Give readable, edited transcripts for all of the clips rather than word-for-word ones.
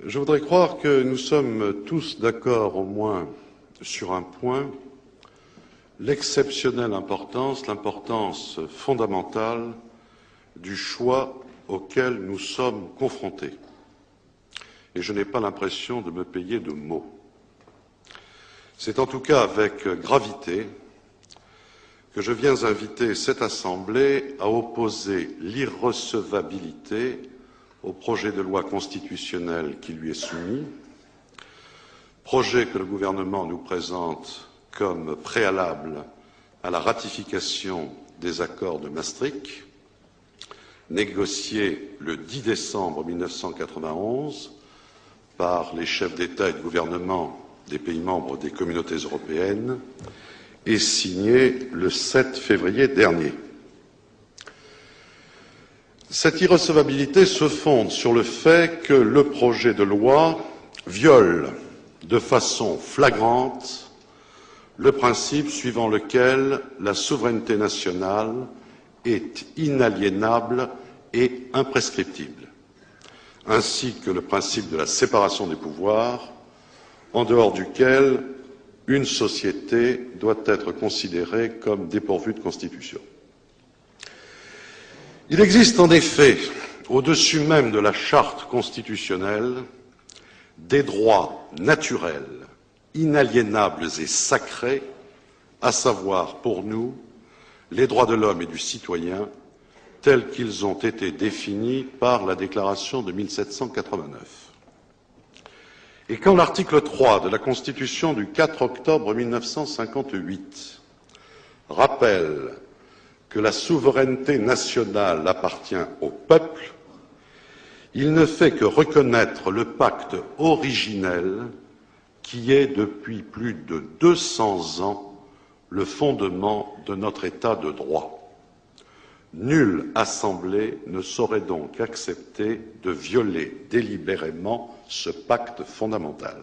Je voudrais croire que nous sommes tous d'accord au moins sur un point, l'exceptionnelle importance, l'importance fondamentale du choix auquel nous sommes confrontés. Et je n'ai pas l'impression de me payer de mots. C'est en tout cas avec gravité que je viens inviter cette Assemblée à opposer l'irrecevabilité au projet de loi constitutionnelle qui lui est soumis, projet que le gouvernement nous présente comme préalable à la ratification des accords de Maastricht, négociés le 10 décembre 1991 par les chefs d'État et de gouvernement des pays membres des communautés européennes et signé le 7 février dernier. Cette irrecevabilité se fonde sur le fait que le projet de loi viole de façon flagrante le principe suivant lequel la souveraineté nationale est inaliénable et imprescriptible, ainsi que le principe de la séparation des pouvoirs, en dehors duquel une société doit être considérée comme dépourvue de constitution. Il existe en effet, au-dessus même de la charte constitutionnelle, des droits naturels, inaliénables et sacrés, à savoir pour nous les droits de l'homme et du citoyen tels qu'ils ont été définis par la Déclaration de 1789. Et quand l'article 3 de la Constitution du 4 octobre 1958 rappelle que la souveraineté nationale appartient au peuple, il ne fait que reconnaître le pacte originel qui est depuis plus de 200 ans le fondement de notre État de droit. Nulle assemblée ne saurait donc accepter de violer délibérément ce pacte fondamental.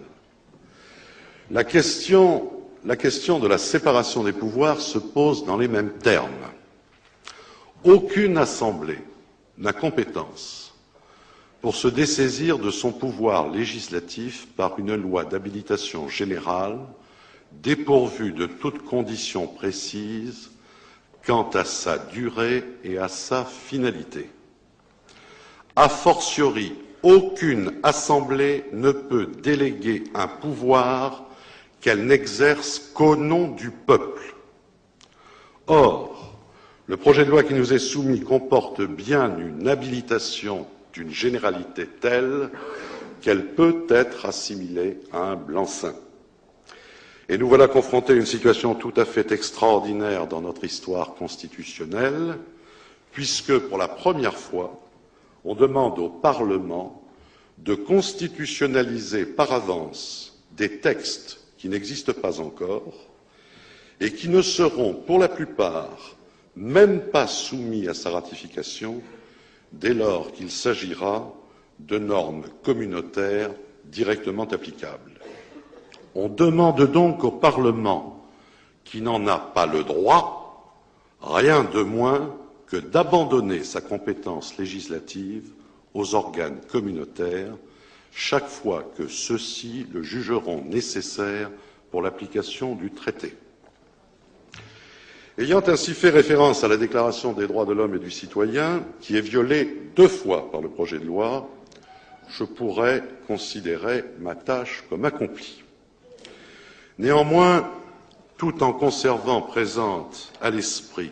La question de la séparation des pouvoirs se pose dans les mêmes termes. Aucune assemblée n'a compétence pour se dessaisir de son pouvoir législatif par une loi d'habilitation générale dépourvue de toute condition précise quant à sa durée et à sa finalité. A fortiori, aucune assemblée ne peut déléguer un pouvoir qu'elle n'exerce qu'au nom du peuple. Or, le projet de loi qui nous est soumis comporte bien une habilitation d'une généralité telle qu'elle peut être assimilée à un blanc-seing. Et nous voilà confrontés à une situation tout à fait extraordinaire dans notre histoire constitutionnelle, puisque pour la première fois, on demande au Parlement de constitutionnaliser par avance des textes qui n'existent pas encore et qui ne seront, pour la plupart, même pas soumis à sa ratification dès lors qu'il s'agira de normes communautaires directement applicables. On demande donc au Parlement, qui n'en a pas le droit, rien de moins que d'abandonner sa compétence législative aux organes communautaires chaque fois que ceux-ci le jugeront nécessaire pour l'application du traité. Ayant ainsi fait référence à la Déclaration des droits de l'homme et du citoyen, qui est violée 2 fois par le projet de loi, je pourrais considérer ma tâche comme accomplie. Néanmoins, tout en conservant présente à l'esprit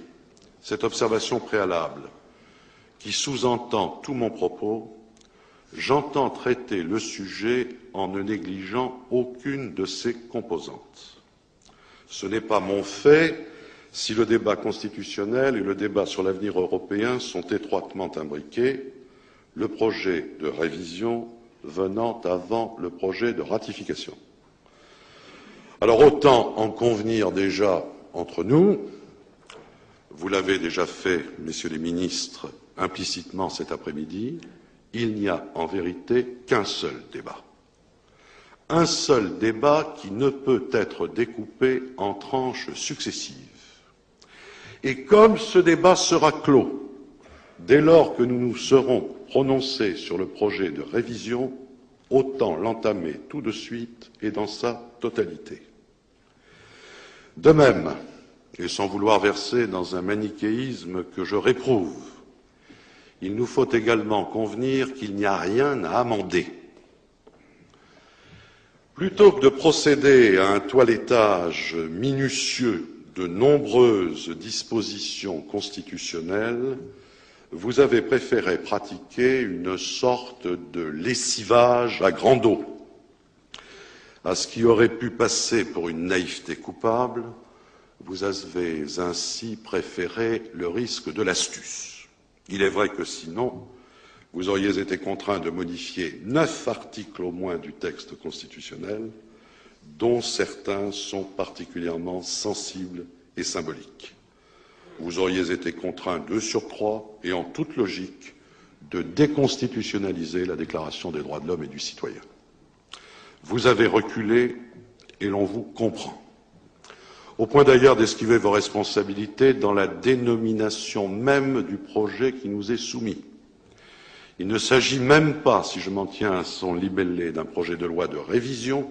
cette observation préalable qui sous-entend tout mon propos, j'entends traiter le sujet en ne négligeant aucune de ses composantes. Ce n'est pas mon fait si le débat constitutionnel et le débat sur l'avenir européen sont étroitement imbriqués, le projet de révision venant avant le projet de ratification. Alors autant en convenir déjà entre nous, vous l'avez déjà fait, messieurs les ministres, implicitement cet après-midi, il n'y a en vérité qu'un seul débat. Un seul débat qui ne peut être découpé en tranches successives. Et comme ce débat sera clos dès lors que nous nous serons prononcés sur le projet de révision, autant l'entamer tout de suite et dans sa totalité. De même, et sans vouloir verser dans un manichéisme que je réprouve, il nous faut également convenir qu'il n'y a rien à amender. Plutôt que de procéder à un toilettage minutieux de nombreuses dispositions constitutionnelles, vous avez préféré pratiquer une sorte de lessivage à grande eau. À ce qui aurait pu passer pour une naïveté coupable, vous avez ainsi préféré le risque de l'astuce. Il est vrai que sinon, vous auriez été contraint de modifier 9 articles au moins du texte constitutionnel, dont certains sont particulièrement sensibles et symboliques. Vous auriez été contraint de surcroît, et en toute logique, de déconstitutionnaliser la Déclaration des droits de l'homme et du citoyen. Vous avez reculé et l'on vous comprend. Au point d'ailleurs d'esquiver vos responsabilités dans la dénomination même du projet qui nous est soumis. Il ne s'agit même pas, si je m'en tiens à son libellé, d'un projet de loi de révision,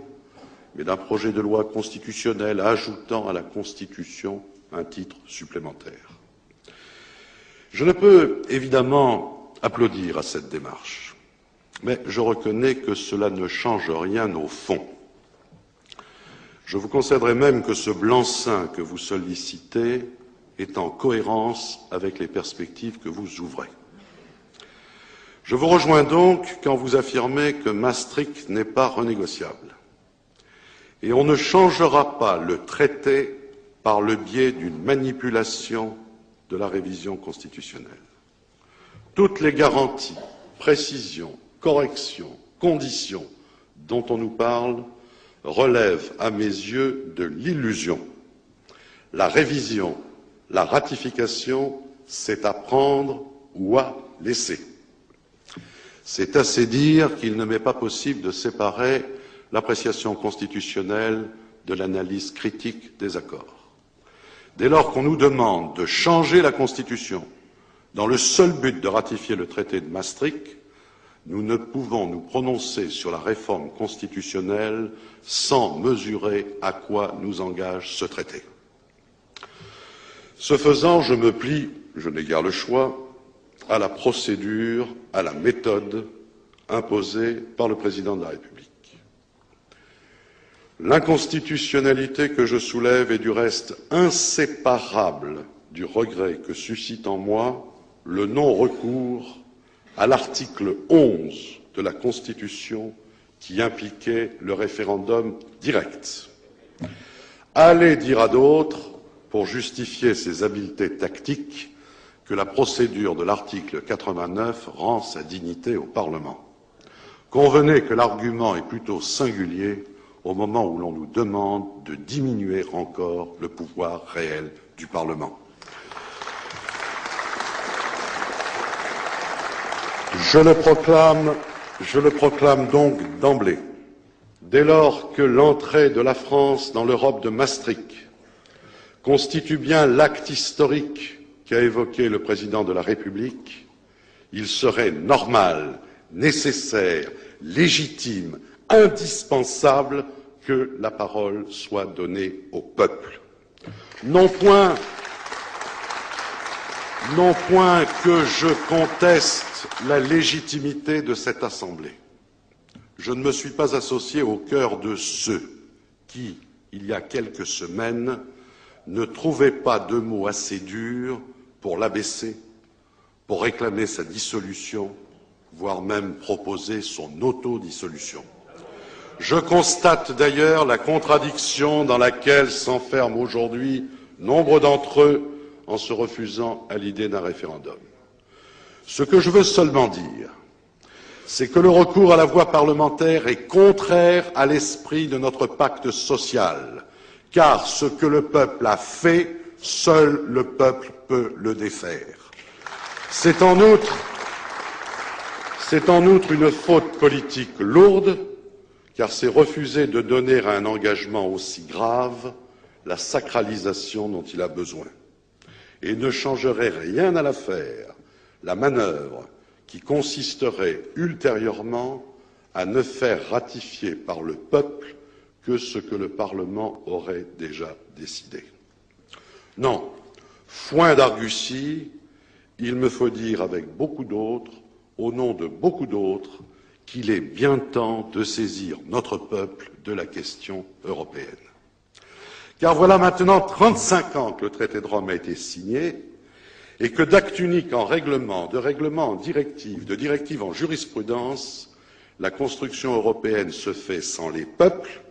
mais d'un projet de loi constitutionnelle ajoutant à la Constitution un titre supplémentaire. Je ne peux évidemment applaudir à cette démarche, mais je reconnais que cela ne change rien au fond. Je vous concéderai même que ce blanc-seing que vous sollicitez est en cohérence avec les perspectives que vous ouvrez. Je vous rejoins donc quand vous affirmez que Maastricht n'est pas renégociable. Et on ne changera pas le traité par le biais d'une manipulation de la révision constitutionnelle. Toutes les garanties, précisions, corrections, conditions dont on nous parle relèvent à mes yeux de l'illusion. La révision, la ratification, c'est à prendre ou à laisser. C'est assez dire qu'il ne m'est pas possible de séparer l'appréciation constitutionnelle de l'analyse critique des accords. Dès lors qu'on nous demande de changer la Constitution dans le seul but de ratifier le traité de Maastricht, nous ne pouvons nous prononcer sur la réforme constitutionnelle sans mesurer à quoi nous engage ce traité. Ce faisant, je me plie, je n'ai guère le choix, à la procédure, à la méthode imposée par le président de la République. L'inconstitutionnalité que je soulève est du reste inséparable du regret que suscite en moi le non-recours à l'article 11 de la Constitution qui impliquait le référendum direct. Allez dire à d'autres, pour justifier ses habiletés tactiques, que la procédure de l'article 89 rend sa dignité au Parlement. Convenez que l'argument est plutôt singulier au moment où l'on nous demande de diminuer encore le pouvoir réel du Parlement. Je le proclame donc d'emblée. Dès lors que l'entrée de la France dans l'Europe de Maastricht constitue bien l'acte historique qu'a évoqué le président de la République, il serait normal, nécessaire, légitime, indispensable que la parole soit donnée au peuple. Non point que je conteste la légitimité de cette Assemblée. Je ne me suis pas associé au cœur de ceux qui, il y a quelques semaines, ne trouvaient pas de mots assez durs pour l'abaisser, pour réclamer sa dissolution, voire même proposer son autodissolution. Je constate d'ailleurs la contradiction dans laquelle s'enferment aujourd'hui nombre d'entre eux en se refusant à l'idée d'un référendum. Ce que je veux seulement dire, c'est que le recours à la voie parlementaire est contraire à l'esprit de notre pacte social, car ce que le peuple a fait, seul le peuple peut le défaire. C'est en outre une faute politique lourde, car c'est refuser de donner à un engagement aussi grave la sacralisation dont il a besoin. Et ne changerait rien à l'affaire la manœuvre qui consisterait ultérieurement à ne faire ratifier par le peuple que ce que le Parlement aurait déjà décidé. Non, foin d'argussie, il me faut dire avec beaucoup d'autres, au nom de beaucoup d'autres, qu'il est bien temps de saisir notre peuple de la question européenne. Car voilà maintenant 35 ans que le traité de Rome a été signé et que d'acte unique en règlement, de règlement en directive, de directive en jurisprudence, la construction européenne se fait sans les peuples,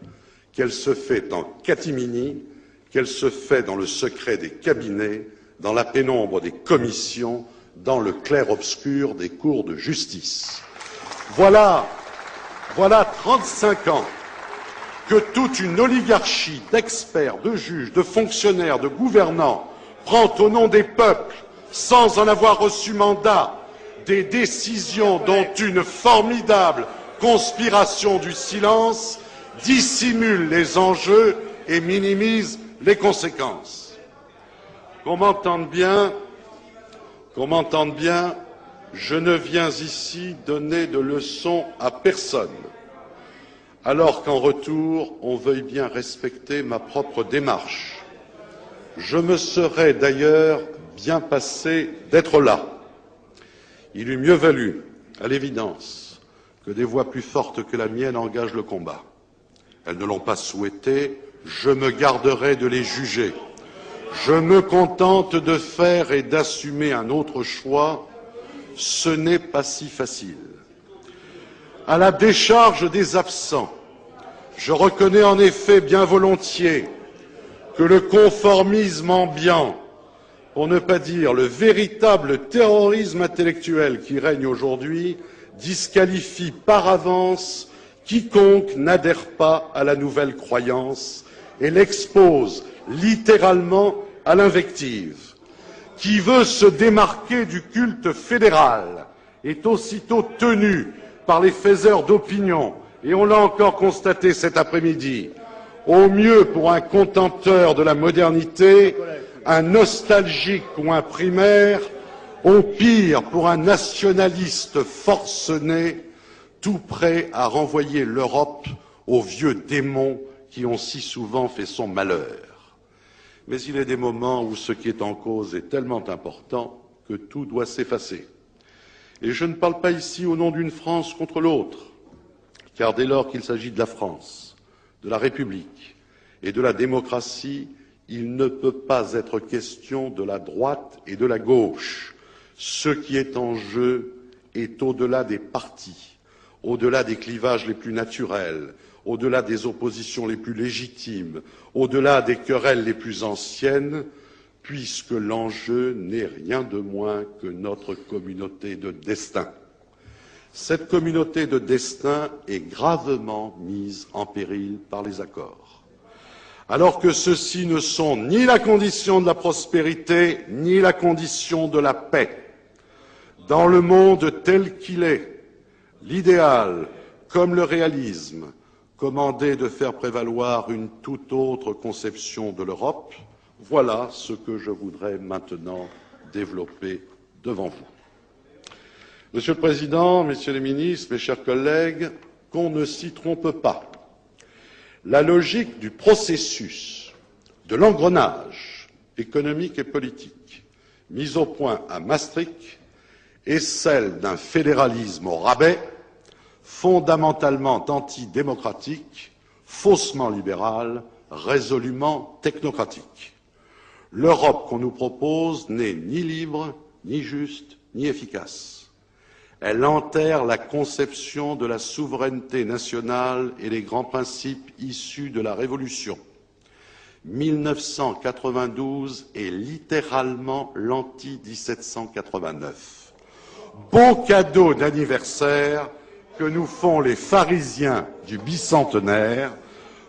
qu'elle se fait en catimini, qu'elle se fait dans le secret des cabinets, dans la pénombre des commissions, dans le clair-obscur des cours de justice. Voilà 35 ans que toute une oligarchie d'experts, de juges, de fonctionnaires, de gouvernants prend au nom des peuples, sans en avoir reçu mandat, des décisions dont une formidable conspiration du silence dissimule les enjeux et minimise les conséquences. Qu'on m'entende bien, je ne viens ici donner de leçons à personne, alors qu'en retour, on veuille bien respecter ma propre démarche. Je me serais d'ailleurs bien passé d'être là. Il eût mieux valu, à l'évidence, que des voix plus fortes que la mienne engagent le combat. Elles ne l'ont pas souhaité, je me garderai de les juger. Je me contente de faire et d'assumer un autre choix. Ce n'est pas si facile. À la décharge des absents, je reconnais en effet bien volontiers que le conformisme ambiant, pour ne pas dire le véritable terrorisme intellectuel qui règne aujourd'hui, disqualifie par avance quiconque n'adhère pas à la nouvelle croyance et l'expose littéralement à l'invective. Qui veut se démarquer du culte fédéral est aussitôt tenu par les faiseurs d'opinion, et on l'a encore constaté cet après-midi, au mieux pour un contenteur de la modernité, un nostalgique ou un primaire, au pire pour un nationaliste forcené, tout prêt à renvoyer l'Europe aux vieux démons qui ont si souvent fait son malheur. Mais il est des moments où ce qui est en cause est tellement important que tout doit s'effacer. Et je ne parle pas ici au nom d'une France contre l'autre, car dès lors qu'il s'agit de la France, de la République et de la démocratie, il ne peut pas être question de la droite et de la gauche. Ce qui est en jeu est au-delà des partis, au-delà des clivages les plus naturels, au-delà des oppositions les plus légitimes, au-delà des querelles les plus anciennes, puisque l'enjeu n'est rien de moins que notre communauté de destin. Cette communauté de destin est gravement mise en péril par les accords, alors que ceux-ci ne sont ni la condition de la prospérité, ni la condition de la paix. Dans le monde tel qu'il est, l'idéal, comme le réalisme, commandait de faire prévaloir une toute autre conception de l'Europe. Voilà ce que je voudrais maintenant développer devant vous. Monsieur le Président, Messieurs les ministres, mes chers collègues, qu'on ne s'y trompe pas. La logique du processus, de l'engrenage économique et politique mis au point à Maastricht est celle d'un fédéralisme au rabais, fondamentalement antidémocratique, faussement libéral, résolument technocratique. L'Europe qu'on nous propose n'est ni libre, ni juste, ni efficace. Elle enterre la conception de la souveraineté nationale et les grands principes issus de la Révolution. 1992 est littéralement l'anti-1789. Beau cadeau d'anniversaire que nous font les pharisiens du bicentenaire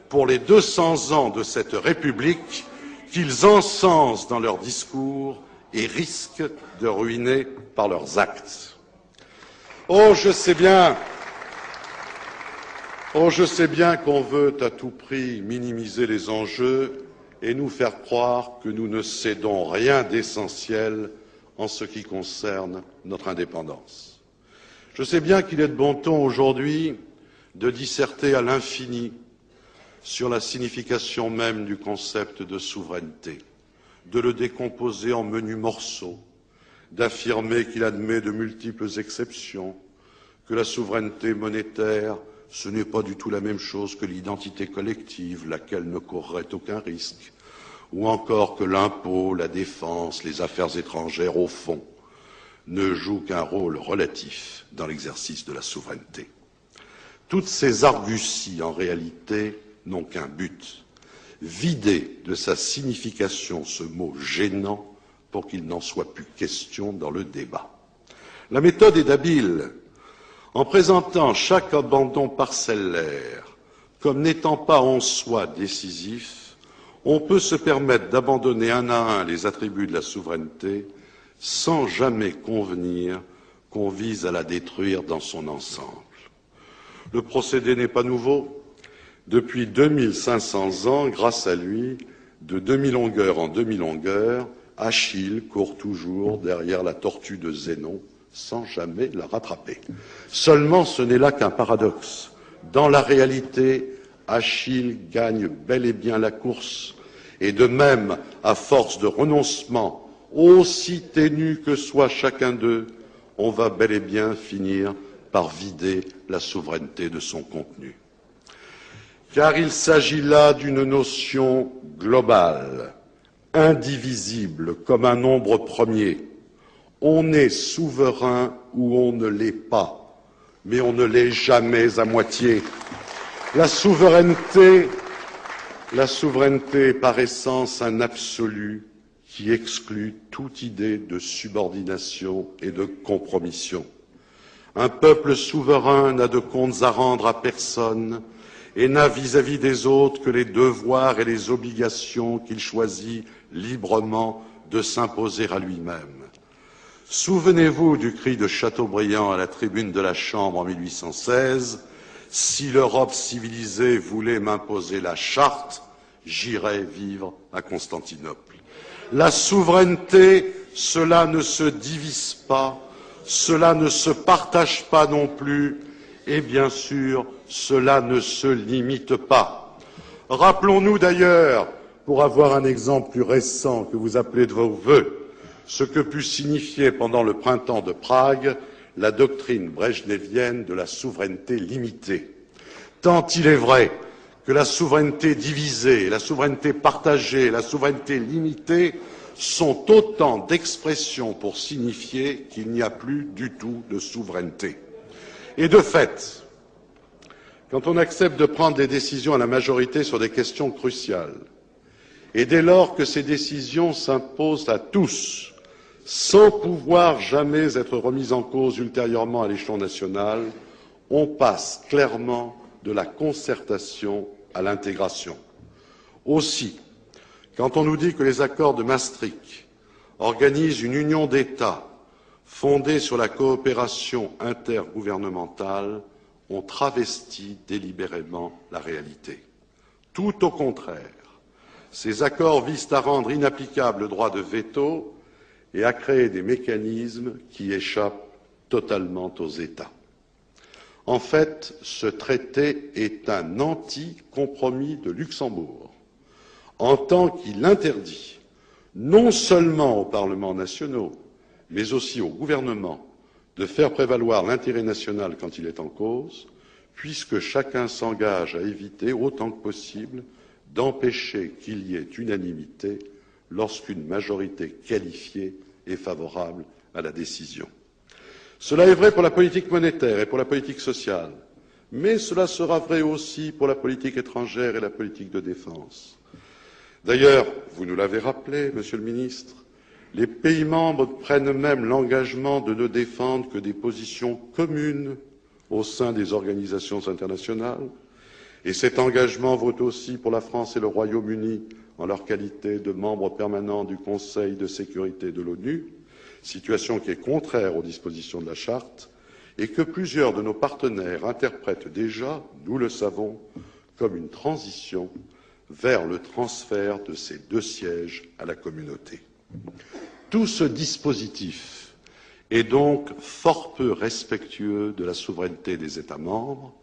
pour les 200 ans de cette République qu'ils encensent dans leurs discours et risquent de ruiner par leurs actes. Oh, je sais bien qu'on veut à tout prix minimiser les enjeux et nous faire croire que nous ne cédons rien d'essentiel en ce qui concerne notre indépendance. Je sais bien qu'il est de bon ton aujourd'hui de disserter à l'infini sur la signification même du concept de souveraineté, de le décomposer en menus morceaux, d'affirmer qu'il admet de multiples exceptions, que la souveraineté monétaire, ce n'est pas du tout la même chose que l'identité collective, laquelle ne courrait aucun risque, ou encore que l'impôt, la défense, les affaires étrangères, au fond, ne jouent qu'un rôle relatif dans l'exercice de la souveraineté. Toutes ces arguties, en réalité, n'ont qu'un but, vider de sa signification ce mot gênant pour qu'il n'en soit plus question dans le débat. La méthode est habile. En présentant chaque abandon parcellaire comme n'étant pas en soi décisif, on peut se permettre d'abandonner un à un les attributs de la souveraineté sans jamais convenir qu'on vise à la détruire dans son ensemble. Le procédé n'est pas nouveau. Depuis 2500 ans, grâce à lui, de demi-longueur en demi-longueur, Achille court toujours derrière la tortue de Zénon sans jamais la rattraper. Seulement, ce n'est là qu'un paradoxe. Dans la réalité, Achille gagne bel et bien la course, et de même, à force de renoncement, aussi ténu que soit chacun d'eux, on va bel et bien finir par vider la souveraineté de son contenu. Car il s'agit là d'une notion globale, indivisible comme un nombre premier. On est souverain ou on ne l'est pas, mais on ne l'est jamais à moitié. La souveraineté est par essence un absolu qui exclut toute idée de subordination et de compromission. Un peuple souverain n'a de comptes à rendre à personne et n'a vis-à-vis des autres que les devoirs et les obligations qu'il choisit librement de s'imposer à lui-même. Souvenez-vous du cri de Chateaubriand à la tribune de la Chambre en 1816 « Si l'Europe civilisée voulait m'imposer la charte, j'irais vivre à Constantinople. » La souveraineté, cela ne se divise pas, cela ne se partage pas non plus, et bien sûr, cela ne se limite pas. Rappelons-nous d'ailleurs, pour avoir un exemple plus récent que vous appelez de vos vœux, ce que put signifier pendant le printemps de Prague la doctrine brejnevienne de la souveraineté limitée. Tant il est vrai que la souveraineté divisée, la souveraineté partagée, la souveraineté limitée sont autant d'expressions pour signifier qu'il n'y a plus du tout de souveraineté. Et de fait, quand on accepte de prendre des décisions à la majorité sur des questions cruciales, et dès lors que ces décisions s'imposent à tous, sans pouvoir jamais être remises en cause ultérieurement à l'échelon national, on passe clairement de la concertation à l'intégration. Aussi, quand on nous dit que les accords de Maastricht organisent une union d'États fondée sur la coopération intergouvernementale, on travestit délibérément la réalité. Tout au contraire, ces accords visent à rendre inapplicable le droit de veto et à créer des mécanismes qui échappent totalement aux États. En fait, ce traité est un anti-compromis de Luxembourg, en tant qu'il interdit non seulement aux parlements nationaux, mais aussi au gouvernement de faire prévaloir l'intérêt national quand il est en cause, puisque chacun s'engage à éviter autant que possible d'empêcher qu'il y ait unanimité lorsqu'une majorité qualifiée est favorable à la décision. Cela est vrai pour la politique monétaire et pour la politique sociale, mais cela sera vrai aussi pour la politique étrangère et la politique de défense. D'ailleurs, vous nous l'avez rappelé, Monsieur le Ministre, les pays membres prennent même l'engagement de ne défendre que des positions communes au sein des organisations internationales, et cet engagement vaut aussi pour la France et le Royaume-Uni en leur qualité de membres permanents du Conseil de sécurité de l'ONU, situation qui est contraire aux dispositions de la Charte et que plusieurs de nos partenaires interprètent déjà, nous le savons, comme une transition vers le transfert de ces 2 sièges à la Communauté. Tout ce dispositif est donc fort peu respectueux de la souveraineté des États membres